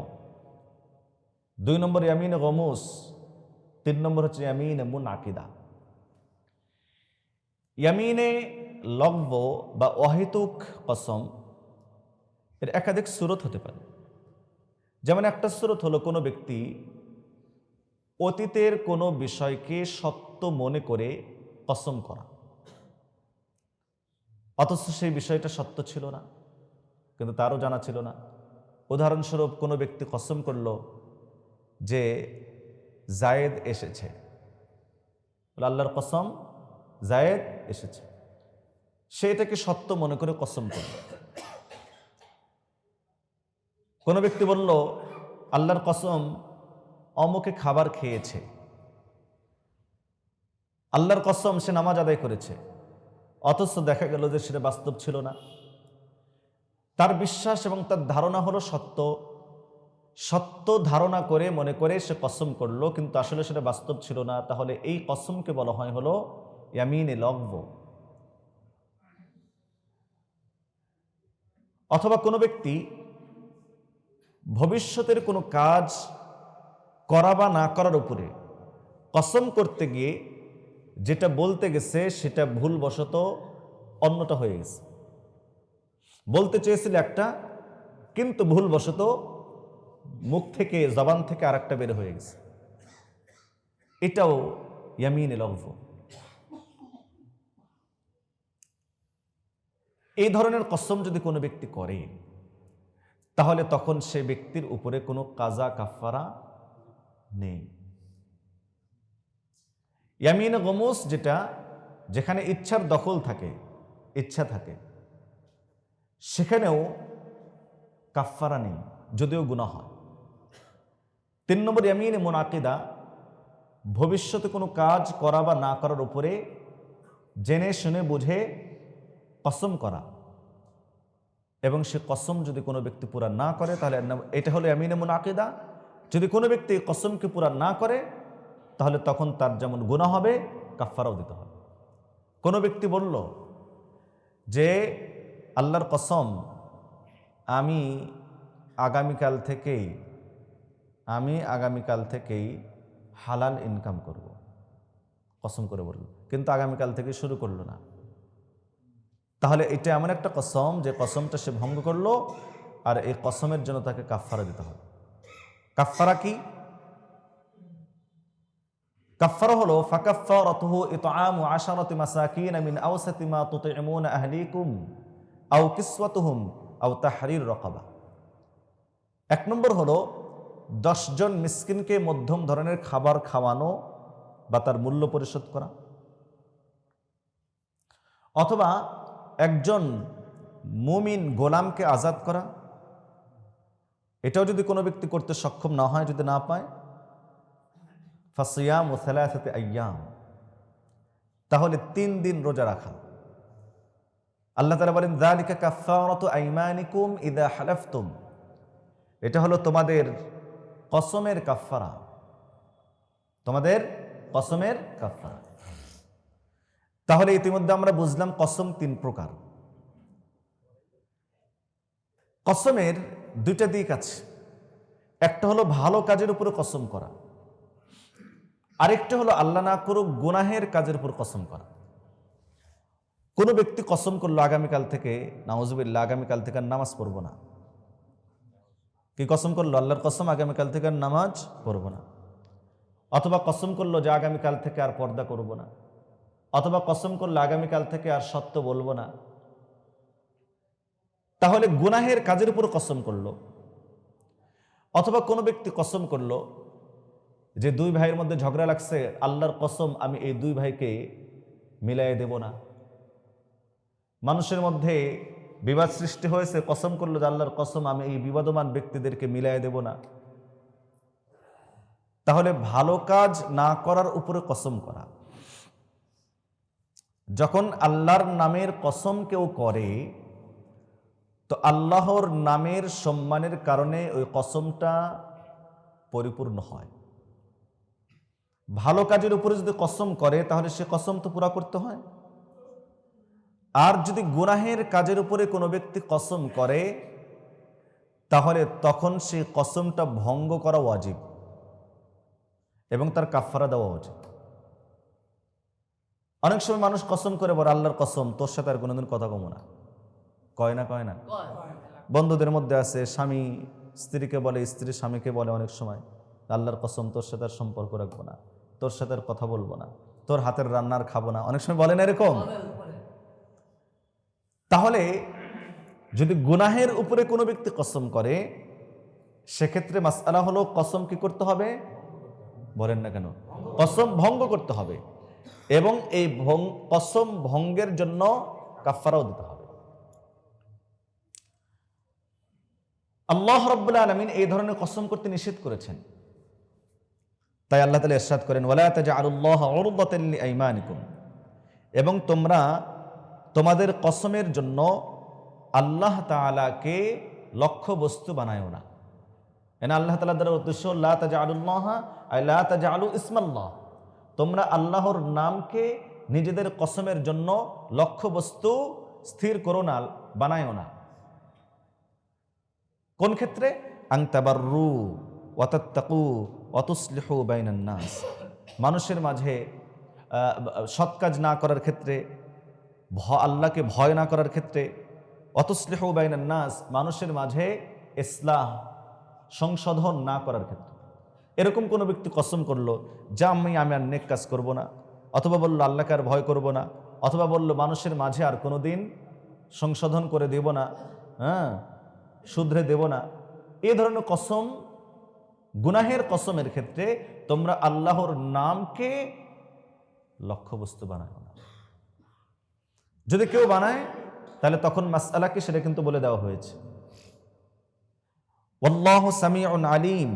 Speaker 1: 2 নম্বর ইয়ামিন গমুস, 3 নম্বর হচ্ছে ইয়ামিন মুনআকিদা। ইয়ামিনে লগব বা অহেতুক কসম এর একাধিক সূরত হতে পারে। যেমন একটা সূরত হলো কোনো ব্যক্তি অতীতের কোনো বিষয়কে সত্য মনে করে কসম করা, অথচ সেই বিষয়টা সত্য ছিল না, কিন্তু তারও জানা ছিল না। উদাহরণস্বরূপ কোনো ব্যক্তি কসম করল যে জায়েদ এসেছে, আল্লাহর কসম জায়েদ এসেছে, সে এটাকে সত্য মনে করে কসম করল। কোনো ব্যক্তি বলল আল্লাহর কসম অমুকে খাবার খেয়েছে, আল্লাহর কসম সে নামাজ আদায় করেছে, অথচ দেখা গেল যে সেটা বাস্তব ছিল না। তার বিশ্বাস এবং তার ধারণা হলো সত্য ধারণা করে মনে করে সে কসম করলো, কিন্তু আসলে সেটা বাস্তব ছিল না। তাহলে এই কসমকে বলা হয় হলো ইয়ামিনে লগব। অথবা কোনো ব্যক্তি ভবিষ্যতের কোনো কাজ করা বা না করার উপরে কসম করতে গিয়ে যেটা বলতে গেছে সেটা ভুলবশত অন্যটা হয়ে গেছে। বলতে চেয়েছিল একটা, কিন্তু ভুলবশত মুখ থেকে, জবান থেকে আরেকটা বের হয়ে গেছে। এটাও ইয়ামিনে লগব। এই ধরনের কসম যদি কোনো ব্যক্তি করে, তাহলে তখন সে ব্যক্তির উপরে কোনো কাজা কাফারা নেই। ইয়ামিন গমুস যেখানে ইচ্ছার দখল থাকে, ইচ্ছা থাকে, সেখানেও কাফারা নেই, যদিও গুনাহ হয়। 3 নম্বর ইয়ামিন মুনআকিদা, ভবিষ্যতে কোনো কাজ করা বা না করার উপরে জেনে শুনে বুঝে কসম করা, এবং সে কসম যদি কোনো ব্যক্তি পুরা না করে তাহলে এটা হলো ইয়ামিন মুনআকিদা। যদি কোনো ব্যক্তি কসমকে পুরা না করে তাহলে তখন তার যেমন গুনাহ হবে, কাফারাও দিতে হবে। কোনো ব্যক্তি বলল যে আল্লাহর কসম আমি আগামীকাল থেকেই হালাল ইনকাম করব, কসম করে বলল, কিন্তু আগামীকাল থেকে শুরু করলো না। তাহলে এটা এমন একটা কসম যে কসমটা সে ভঙ্গ করলো, আর এই কসমের জন্য তাকে কাফারা দিতে হবে। কাফারা কি? কাফারা হলো ফাকাফারাতুহু ইতআমু 10 মাসাকিন মিন আওসাতি মা তুতিমুনা আহলিকুম আও কিসওয়াতুহুম আও তাহরির রাকাবা। 1 নম্বর হলো 10 জন মিসকিনকে মধ্যম ধরনের খাবার খাওয়ানো বা তার মূল্য পরিশোধ করা, অথবা একজন মুমিন গোলামকে আজাদ করা। এটাও যদি কোনো ব্যক্তি করতে সক্ষম না হয়, যদি না পায়, ফাসিয়ামু সালাসাতি আইয়াম, তাহলে 3 দিন রোজা রাখা। আল্লাহ তাআলা বলেন যালিকা কাফারাতু আইমানিকুম ইযা হালাফতুম, এটা হলো তোমাদের কসমের কাফারা, তোমাদের কসমের কাফারা। তাহলে ইতিমধ্যে আমরা বুঝলাম কসম 3 প্রকার। কসমের 2টা দিক আছে। একটা হলো ভালো কাজের উপরে কসম করা, আরেকটা হলো আল্লাহ না করুক গুনাহের কাজের উপর কসম করা। কোনো ব্যক্তি কসম করলো আগামীকাল থেকে, নাউজুবিল্লাহ, আগামীকাল থেকে আর নামাজ পড়বো না। কি কসম করলো? আল্লাহর কসম, আগামীকাল থেকে আর নামাজ পড়বো না। অথবা কসম করলো যে আগামীকাল থেকে আর পর্দা করব না। অথবা কসম করলো আগামীকাল থেকে আর সত্য বলবো না। তাহলে গুনাহের কাজের উপর কসম করলো। অথবা কোনো ব্যক্তি কসম করলো যে দুই ভাইয়ের মধ্যে ঝগড়া লাগছে, আল্লাহর কসম আমি এই দুই ভাইকে মিলাই দেব না। মানুষের মধ্যে বিবাদ সৃষ্টি হয়েছে, কসম করলো যে আল্লাহর কসম আমি এই বিবাদমান ব্যক্তিদেরকে মিলাই দেব না। তাহলে ভালো কাজ না করার উপরে কসম করা। যখন আল্লাহর নামের কসম কেউ করে, তো আল্লাহর নামের সম্মানের কারণে ওই কসমটা পরিপূর্ণ হয়। ভালো কাজের উপরে যদি কসম করে তাহলে সে কসম তো পুরা করতে হয়। আর যদি গুনাহের কাজের উপরে কোনো ব্যক্তি কসম করে, তাহলে তখন সেই কসমটা ভঙ্গ করা ওয়াজিব এবং তার কাফারা দেওয়া উচিত। অনেক সময় মানুষ কসম করে বলে আল্লাহর কসম তোর সাথে আর কোনোদিন কথা কমো না। কয় না? কয় না? বন্ধুদের মধ্যে আছে, স্বামী স্ত্রীকে বলে, স্ত্রী স্বামীকে বলে অনেক সময়, আল্লাহর কসম তোর সাথে আর সম্পর্ক রাখবো না, তোর সাথে আর কথা বলবো না, তোর হাতের রান্নার খাবো না। অনেক সময় বলে না এরকম? তাহলে যদি গুনাহের উপরে কোনো ব্যক্তি কসম করে, সেক্ষেত্রে মাসআলা হলো কসম কি করতে হবে? বলেন না কেন? কসম ভঙ্গ করতে হবে এবং এই কসম ভঙ্গের জন্য কাফারাও দিতে হবে। আল্লাহ রাব্বুল আলামিন এই ধরনের কসম করতে নিষেধ করেছেন। তাই আল্লাহ তাআলা ইরশাদ করেন, ওয়ালা তাজআলুল্লাহ উরদাতান লিআইমানিকুম, এবং তোমরা তোমাদের কসমের জন্য আল্লাহ তাআলাকে লক্ষ্য বস্তু বানায়ও না। এনা আল্লাহ তাআলার দ্বারা উদ্দেশ্য লা তাজআলুল্লাহ আই লা তাজআলু ইসমাল্লাহ, তোমরা আল্লাহর নামকে নিজেদের কসমের জন্য লক্ষ্য বস্তু স্থির করো না, বানায়ও না। কোন ক্ষেত্রে? আন তাবাররু ওয়া তাত্তাকু ওয়া তুসলিহু বাইনান নাস, মানুষের মাঝে সৎ কাজ না করার ক্ষেত্রে, আল্লাহকে ভয় না করার ক্ষেত্রে, ওয়া তুসলিহু বাইনান নাস, মানুষের মাঝে ইসলাহ সংশোধন না করার ক্ষেত্রে। এরকম কোনো ব্যক্তি কসম করলো যে আমি আর নেক কাজ করব না, অথবা বললো আল্লাহকে আর ভয় করব না, অথবা বললো মানুষের মাঝে আর কোনোদিন সংশোধন করে দেব না, শুধরে দেব না, এই ধরনের কসম, গুনাহের কসমের ক্ষেত্রে তোমরা আল্লাহর নামকে লক্ষ্যবস্তু বানায় না। যদি কেউ বানায় তাহলে তখন মাসআলা কি সেটা কিন্তু বলে দেওয়া হয়েছে। ওয়াল্লাহু সামিউন আলিম,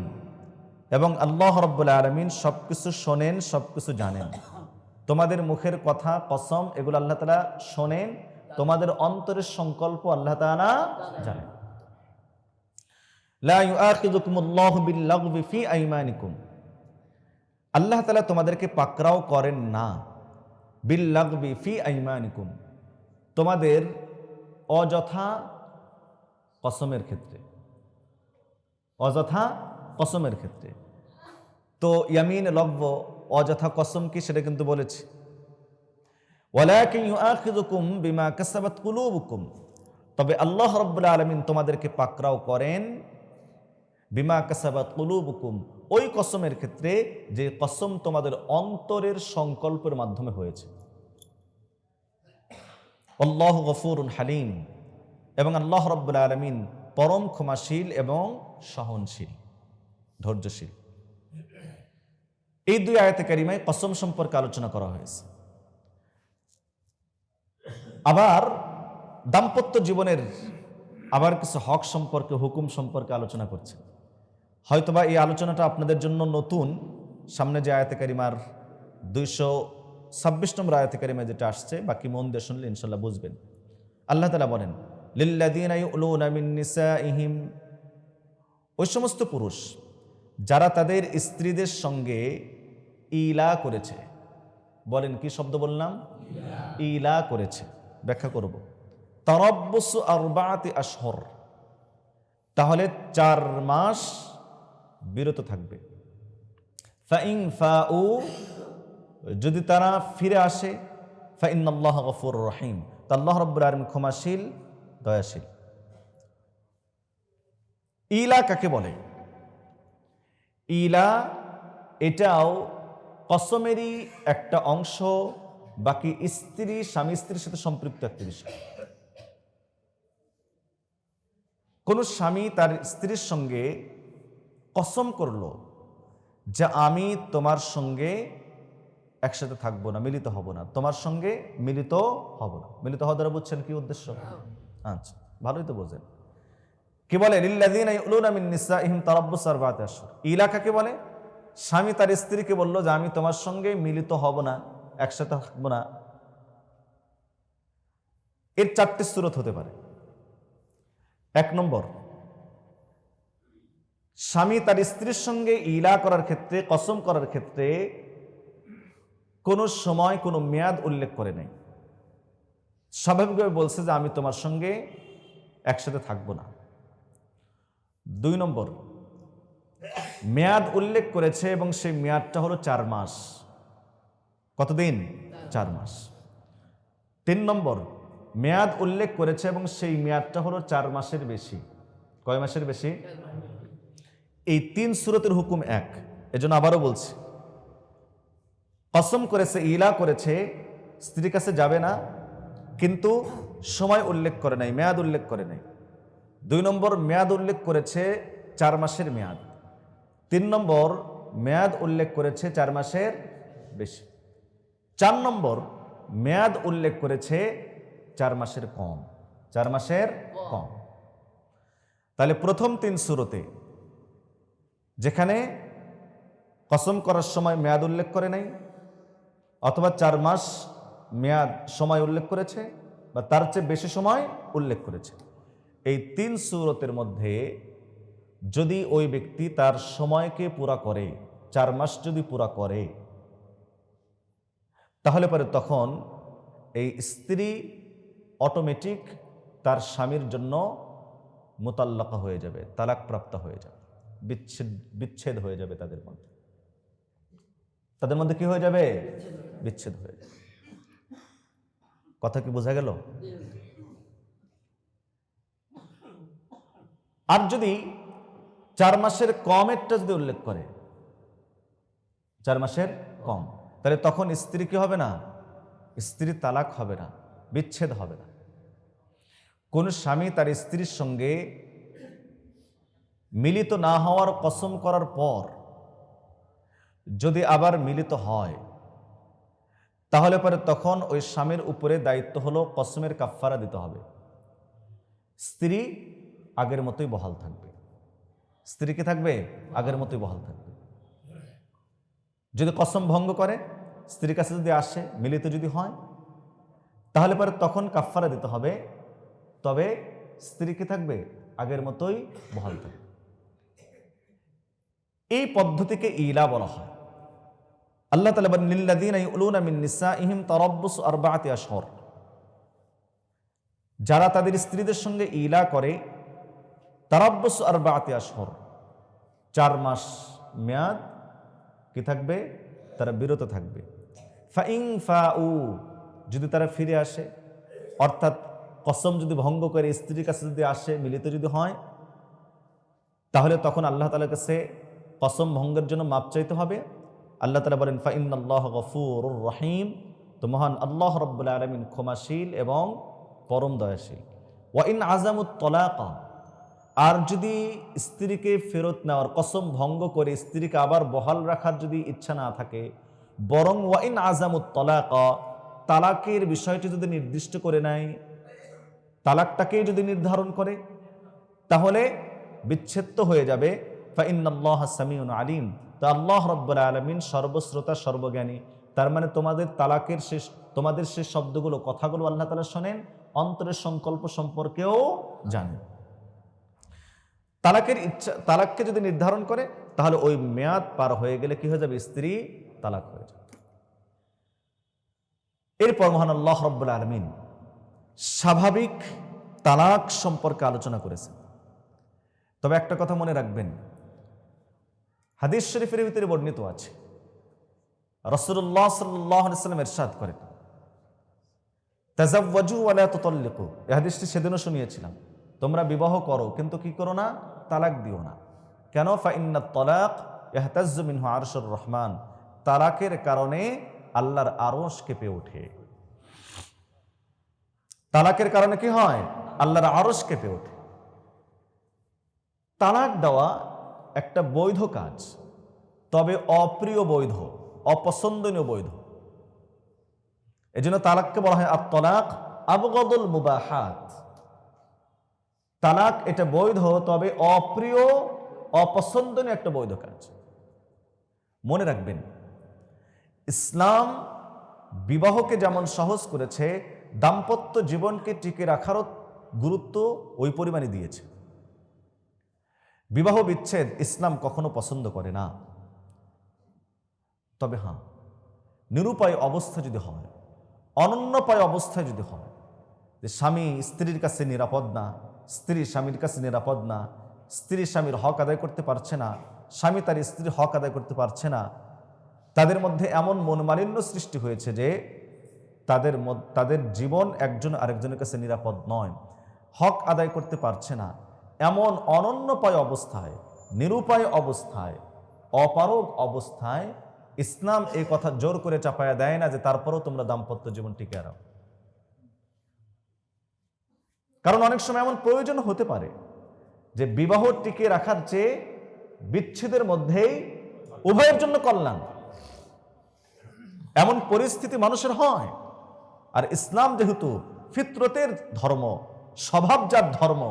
Speaker 1: এবং আল্লাহ রাব্বুল আলামিন সবকিছু শোনেন, সবকিছু জানেন। তোমাদের মুখের কথা, কসম, এগুলো আল্লাহ তাআলা শোনেন, তোমাদের অন্তরের সংকল্প আল্লাহ তাআলা জানেন। লা ইউআখিযুকুমুল্লাহু বিল-লাগবি ফি আইমানিকুম, আল্লাহ তাআলা তোমাদেরকে পাকড়াও করেন না, বিল-লাগবি ফি আইমানিকুম, তোমাদের অযথা কসমের ক্ষেত্রে, অযথা কসমের ক্ষেত্রে। তো ইয়ামিন লগ্ব, অযথা কসম কি সেটা কিন্তু বলেছি। ওয়ালাকিন ইউআখিযুকুম বিমা কাসাবাত কুলুবুকুম, তবে আল্লাহ রাব্বুল আলামিন তোমাদেরকে পাকড়াও করেন বিমা কাসাবাত কুলুবুকুম, ওই কসমের ক্ষেত্রে যে কসম তোমাদের অন্তরের সংকল্পের মাধ্যমে হয়েছে। আল্লাহু গফুরুন হালিম, এবং আল্লাহ রাব্বুল আলামিন পরম ক্ষমাশীল এবং সহনশীল, ধৈর্যশীল। এই দুই আয়াতে কারিমায় কসম সম্পর্কে আলোচনা করা হয়েছে। আবার দাম্পত্য জীবনের আবার কিছু হক সম্পর্কে, হুকুম সম্পর্কে আলোচনা করছে। হয়তোবা এই আলোচনাটা আপনাদের জন্য নতুন। সামনে যে আয়াতে কারিমার 226 নম্বর আয়াতে কারিমায় যেটা আসছে, বাকি মন দিয়ে শুনলে ইনশাল্লাহ বুঝবেন। আল্লাহ তাআলা বলেন, লিল্লাযীনা ইউলুনা মিন নিসাইহিম, ওই সমস্ত পুরুষ যারা তাদের স্ত্রীদের সঙ্গে ইলা করেছে। বলেন কি শব্দ বললাম? ইলা করেছে। ব্যাখ্যা করব। তারাব্বুসু আরবাআতি আশহুর, তাহলে 4 মাস বিরত থাকবে। ফাইন ফাউ, যদি তারা ফিরে আসে, ফাইন্নাল্লাহা গফুরুর রহিম, তা আল্লাহ রাব্বুল আলামিন ক্ষমাশীল, দয়াশীল। ইলা কাকে বলে? ইলা এটাও কসমেরই একটা অংশ, বাকি স্ত্রী স্বামী স্ত্রীর সাথে সম্পৃক্ত একটা বিষয়। কোন স্বামী তার স্ত্রীর সঙ্গে কসম করলো যে আমি তোমার সঙ্গে একসাথে থাকবো না, মিলিত হব না, তোমার সঙ্গে মিলিত হব না। মিলিত হওয়া দ্বারা বুঝছেন কি উদ্দেশ্য? আচ্ছা, ভালোই তো বোঝেন। কি বলে? লিল্লাযীনা ইউলুনা মিন নিসাইহিম তারাব্বুসু আরবাআতি আশহুর। ইলা কাকে বলে? স্বামী তার স্ত্রীকে বলল যে আমি তোমার সঙ্গে মিলিত হব না, একসাথে থাকবো না। এর চারটি সূরত হতে পারে। এক নম্বর, স্বামী তার স্ত্রীর সঙ্গে ইলা করার ক্ষেত্রে, কসম করার ক্ষেত্রে কোনো সময় কোনো মেয়াদ উল্লেখ করে নাই, স্বাভাবিকভাবে বলছে যে আমি তোমার সঙ্গে একসাথে থাকবো না। দুই নম্বর, মেয়াদ উল্লেখ করেছে এবং সেই মেয়াদটা হলো 4 মাস। কতদিন? 4 মাস। 3 নম্বর, মেয়াদ উল্লেখ করেছে এবং সেই মেয়াদটা হলো 4 মাসের বেশি। কয় মাসের বেশি? এই 3 সূরতের হুকুম এক। এজন্য আবারও বলছি, কসম করেছে, ইলা করেছে, স্ত্রীর কাছে যাবে না, কিন্তু সময় উল্লেখ করে নাই, মেয়াদ উল্লেখ করে নাই। 2 নম্বর, মেয়াদ উল্লেখ করেছে 4 মাসের মেয়াদ। 3 নম্বর, মেয়াদ উল্লেখ করেছে 4 মাসের বেশি। 4 নম্বর, মেয়াদ উল্লেখ করেছে 4 মাসের কম। 4 মাসের কম। তাহলে প্রথম 3 সূরতে যেখানে কসম করার সময় মেয়াদ উল্লেখ করে নাই, অথবা 4 মাস মেয়াদ সময় উল্লেখ করেছে, বা তার চেয়ে বেশি সময় উল্লেখ করেছে, এই 3 সূরতের মধ্যে যদি ওই ব্যক্তি তার সময়কে পুরা করে, 4 মাস যদি পুরা করে, তাহলে পরে তখন এই স্ত্রী অটোমেটিক তার স্বামীর জন্য মুতাল্লাকা হয়ে যাবে, তালাক প্রাপ্ত হয়ে যাবে, বিচ্ছেদ হয়ে যাবে তাদের মধ্যে। তাদের মধ্যে কি হয়ে যাবে? বিচ্ছেদ হয়ে যাবে। কথা কি বোঝা গেল? আর যদি 4 মাসের কমেরটা যদি উল্লেখ করে, 4 মাসের কম, তাহলে তখন স্ত্রী কি হবে না? স্ত্রী তালাক হবে না, বিচ্ছেদ হবে না। কোন স্বামী তার স্ত্রীর সঙ্গে মিলিত না হওয়ার কসম করার পর যদি আবার মিলিত হয়, তাহলে পরে তখন ওই স্বামীর উপরে দায়িত্ব হলো কসমের কাফফারা দিতে হবে। স্ত্রী আগের মতোই বহাল থাকবে। স্ত্রী কি থাকবে? আগের মতোই বহাল থাকবে। যদি কসম ভঙ্গ করে, স্ত্রীর কাছে যদি আসে, মিলিত যদি হয়, তাহলে পরে তখন কাফফারা দিতে হবে। তবে স্ত্রী কি থাকবে? আগের মতোই বহাল থাকবে। এই পদ্ধতিকে ইলা বলা হয়। আল্লাহ তাআলা বলেন, লিল্লাযীনা ইউলুনা মিন নিসাইহিম তারাব্বুসু আরবাআতি আশহুর। যারা তাদের স্ত্রীদের সঙ্গে ইলা করে, তারাব্বুসু আরবাআতি আশহুর, 4 মাস মেয়াদ কি থাকবে? তারা বিরত থাকবে। ফাইন ফাউ, যদি তারা ফিরে আসে, অর্থাৎ কসম যদি ভঙ্গ করে স্ত্রীর কাছে যদি আসে, মিলিত যদি হয়, তাহলে তখন আল্লাহ তাআলার কাছে কসম ভঙ্গের জন্য মাপ চাইতে হবে। আল্লাহ তাআলা বলেন, ফাইন্নাল্লাহা গফুরুর রহিম, তো মহান আল্লাহ রাব্বুল আলামিন ক্ষমাশীল এবং পরম দয়াশীল। ওয়া ইন আযামুত তালাকা, আর যদি স্ত্রীকে ফেরত নেওয়ার, কসম ভঙ্গ করে স্ত্রীকে আবার বহাল রাখার যদি ইচ্ছা না থাকে, বরং ওয়া ইন আযামুত তালাকা, তালাকের বিষয়টি যদি নির্দিষ্ট করে নেয়, তালাকটাকেই যদি নির্ধারণ করে, তাহলে বিচ্ছেদ তো হয়ে যাবে। ফাইন্নাল্লাহা সামিউন আলিম, তো আল্লাহ রাব্বুল আলামিন সর্বশ্রোতা, সর্বজ্ঞানী। তার মানে তোমাদের শেষ শব্দগুলো, কথাগুলো আল্লাহ তাআলা শোনেন, অন্তরের সংকল্প সম্পর্কেও জানেন। তালাককে যদি নির্ধারণ করে, তাহলে ওই মেয়াদ পার হয়ে গেলে কি হয়ে যাবে? স্ত্রী তালাক হয়ে যাবে। এরপর মহান আল্লাহ রাব্বুল আলামিন স্বাভাবিক তালাক সম্পর্কে আলোচনা করেছেন। তবে একটা কথা মনে রাখবেন, হাদিস শরীফের ভিতরে বর্ণিত আছে, রাসূলুল্লাহ সাল্লাল্লাহু আলাইহি ওয়াসাল্লাম ইরশাদ করেন, তাযাওয়াজু ওয়া লা তুতাল্লিকু, এই হাদিসটি সেদিনও শুনিয়েছিলাম। তোমরা বিবাহ করো কিন্তু কি করো না? তালাক দিও না। কেন? ফাইন্নাত তালাক ইহতাজ্জু মিনহু আরশুর রহমান, তালাকের কারণে আল্লাহর আরশ কেঁপে ওঠে। তালাকের কারণে কি হয়? আল্লাহর আরশ কেঁপে ওঠে। তালাক দেওয়া একটা বৈধ কাজ, তবে অপ্রিয় বৈধ, অপছন্দনীয় বৈধ। এজন্য তালাককে বলা হয় আত-তালাক আবগাদুল মুবাহাত। তালাক এটা বৈধ, তবে অপ্রিয়, অপছন্দনীয় একটা বৈধ কাজ। মনে রাখবেন, ইসলাম বিবাহকে যেমন সহজ করেছে, দাম্পত্য জীবনকে টিকে রাখারও গুরুত্ব ওই পরিমাণে দিয়েছে। বিবাহ বিচ্ছেদ ইসলাম কখনো পছন্দ করে না। তবে হ্যাঁ, নিরুপায় অবস্থা যদি হয়, অনন্যপায় অবস্থায় যদি হয়, যে স্বামী স্ত্রীর কাছে নিরাপদ না, স্ত্রী স্বামীর কাছে নিরাপদ না, স্ত্রী স্বামীর হক আদায় করতে পারছে না, স্বামী তার স্ত্রীর হক আদায় করতে পারছে না, তাদের মধ্যে এমন মনোমালিন্য সৃষ্টি হয়েছে যে তাদের জীবন একজন আরেকজনের কাছে নিরাপদ নয়, হক আদায় করতে পারছে না, এমন অনন্যপায় অবস্থায়, নিরুপায় অবস্থায়, অপারগ অবস্থায় ইসলাম এই কথা জোর করে চাপায়া দেয় না যে তারপরেও তোমরা দাম্পত্য জীবন টিকে রাখো। কারণ অনেক সময় এমন প্রয়োজন হতে পারে যে বিবাহ টিকে রাখার চেয়ে বিচ্ছেদের মধ্যেই উভয়ের জন্য কল্যাণ, এমন পরিস্থিতি মানুষের হয়। আর ইসলাম যেহেতু ফিতরতের ধর্ম, স্বভাবজাত ধর্ম,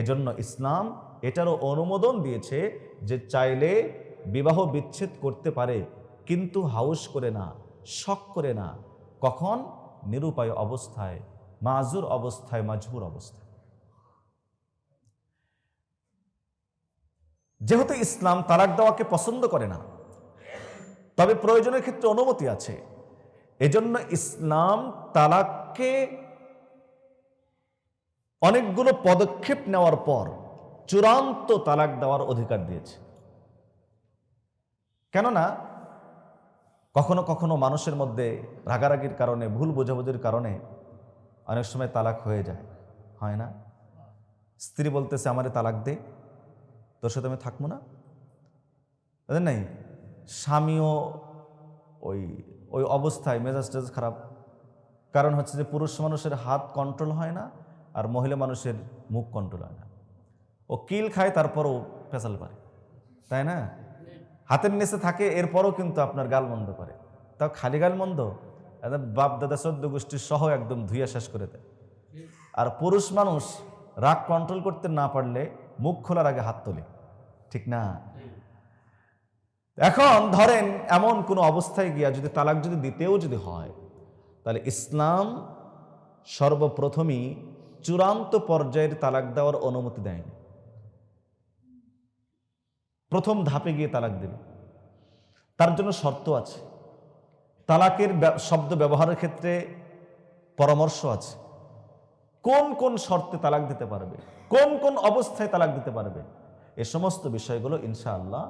Speaker 1: এজন্য ইসলাম এটারও অনুমোদন দিয়েছে যে চাইলে বিবাহ বিচ্ছেদ করতে পারে, কিন্তু হাউস করে না, শখ করে না। কখন? নিরুপায় অবস্থায়, মাজুর অবস্থায়, মাজবুর অবস্থায়। যেহেতু ইসলাম তালাক দেওয়াকে পছন্দ করে না, তবে প্রয়োজনের ক্ষেত্রে অনুমতি আছে। এজন্য ইসলাম তালাককে অনেকগুলো পদক্ষেপ নেওয়ার পর চূড়ান্ত তালাক দেওয়ার অধিকার দিয়েছে। কেননা কখনো কখনো মানুষের মধ্যে রাগারাগির কারণে, ভুল বোঝাবুঝির কারণে অনেক সময় তালাক হয়ে যায়, হয় না? স্ত্রী বলতেছে আমারে তালাক দে, তোর সাথে আমি থাকবো না, তাদের নাই। স্বামীও ওই ওই অবস্থায় মেজাজ টেজাজ খারাপ। কারণ হচ্ছে যে পুরুষ মানুষের হাত কন্ট্রোল হয় না, আর মহিলা মানুষের মুখ কন্ট্রোল হয় না। ও কিল খায় তারপরও পেঁচাল পারে, তাই না? হাতের নিচে থাকে এরপরও কিন্তু আপনার গাল মন্দ করে। তাও খালি গাল মন্দ, বাপ দাদা 14 গোষ্ঠীর সহ একদম ধুইয়া শেষ করে দেয়। আর পুরুষ মানুষ রাগ কন্ট্রোল করতে না পারলে মুখ খোলার আগে হাত তোলে, ঠিক না? এখন ধরেন এমন কোনো অবস্থায় গিয়া যদি তালাক যদি দিতেও যদি হয়, তাহলে ইসলাম সর্বপ্রথমই চূড়ান্ত পর্যায়ের তালাক দেওয়ার অনুমতি দেয়নি। প্রথম ধাপে গিয়ে তালাক দেবে, তার জন্য শর্ত আছে। তালাকের শব্দ ব্যবহারের ক্ষেত্রে পরামর্শ আছে। কোন কোন শর্তে তালাক দিতে পারবে, কোন কোন অবস্থায় তালাক দিতে পারবে, এ সমস্ত বিষয়গুলো ইনশাআল্লাহ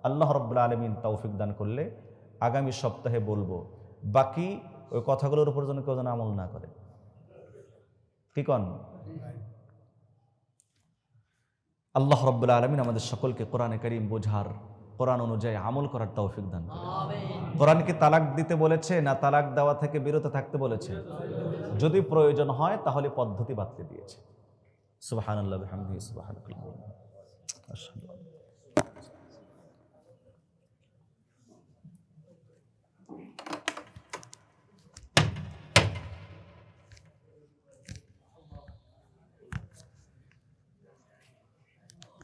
Speaker 1: আল্লাহ রাব্বুল আলামিন তৌফিক দান করলে আগামী সপ্তাহে বলবো। বাকি ওই কথাগুলোর উপর যেন কেউ যেন আমল না করে, কি কন? আল্লাহ রাব্বুল আলামিন আমাদের সকলকে কোরআনে কারীম বোঝার, কোরআন অনুযায়ী আমল করার তৌফিক দান করেন। কোরআন কি তালাক দিতে বলেছে না তালাক দেওয়া থেকে বিরত থাকতে বলেছে? যদি প্রয়োজন হয় তাহলে পদ্ধতি বাতলে দিয়েছে। সুবহানাল্লাহ বিহামদিহি সুবহানাল্লাহ।